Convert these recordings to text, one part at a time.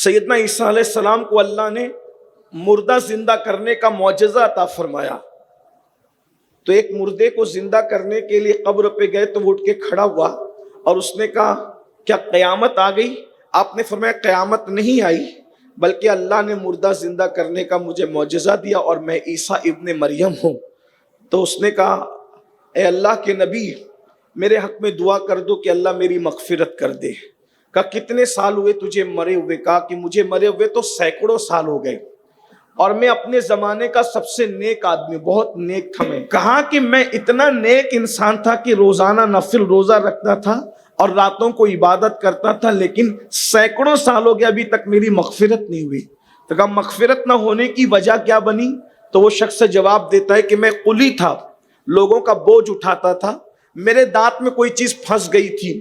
سیدنا عیسیٰ علیہ السلام کو اللہ نے مردہ زندہ کرنے کا معجزہ عطا فرمایا. تو ایک مردے کو زندہ کرنے کے لیے قبر پہ گئے تو وہ اٹھ کے کھڑا ہوا اور اس نے کہا کیا قیامت آ گئی؟ آپ نے فرمایا قیامت نہیں آئی، بلکہ اللہ نے مردہ زندہ کرنے کا مجھے معجزہ دیا اور میں عیسیٰ ابن مریم ہوں. تو اس نے کہا اے اللہ کے نبی میرے حق میں دعا کر دو کہ اللہ میری مغفرت کر دے. کہا کتنے سال ہوئے تجھے مرے ہوئے؟ کہا کہ مجھے مرے ہوئے تو سینکڑوں سال ہو گئے اور میں اپنے زمانے کا سب سے نیک آدمی، بہت نیک تھا میں. کہا کہ میں اتنا نیک انسان تھا کہ روزانہ نفل روزہ رکھتا تھا اور راتوں کو عبادت کرتا تھا، لیکن سینکڑوں سال ہو گیا ابھی تک میری مغفرت نہیں ہوئی. تو کہا مغفرت نہ ہونے کی وجہ کیا بنی؟ تو وہ شخص جواب دیتا ہے کہ میں قلی تھا، لوگوں کا بوجھ اٹھاتا تھا، میرے دانت میں کوئی چیز پھنس گئی تھی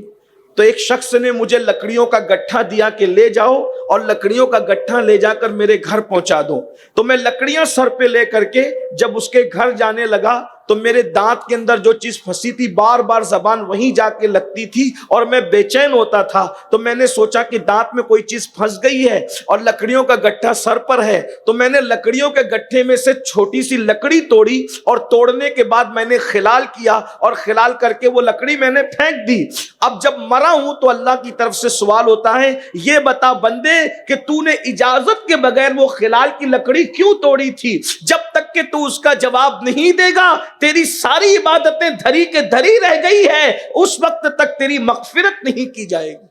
تو ایک شخص نے مجھے لکڑیوں کا گٹھا دیا کہ لے جاؤ اور لکڑیوں کا گٹھا لے جا کر میرے گھر پہنچا دو. تو میں لکڑیاں سر پہ لے کر کے جب اس کے گھر جانے لگا تو میرے دانت کے اندر جو چیز پھنسی تھی بار بار زبان وہیں جا کے لگتی تھی اور میں بے چین ہوتا تھا. تو میں نے سوچا کہ دانت میں کوئی چیز پھنس گئی ہے اور لکڑیوں کا گٹھا سر پر ہے، تو میں نے لکڑیوں کے گٹھے میں سے چھوٹی سی لکڑی توڑی اور توڑنے کے بعد میں نے خلال کیا اور خلال کر کے وہ لکڑی میں نے پھینک دی. اب جب مرا ہوں تو اللہ کی طرف سے سوال ہوتا ہے یہ بتا بندے کہ تو نے اجازت کے بغیر وہ خلال کی لکڑی کیوں توڑی تھی؟ جب تک کہ تو اس کا جواب نہیں دے گا تیری ساری عبادتیں دھری کے دھری رہ گئی ہے، اس وقت تک تیری مغفرت نہیں کی جائے گی.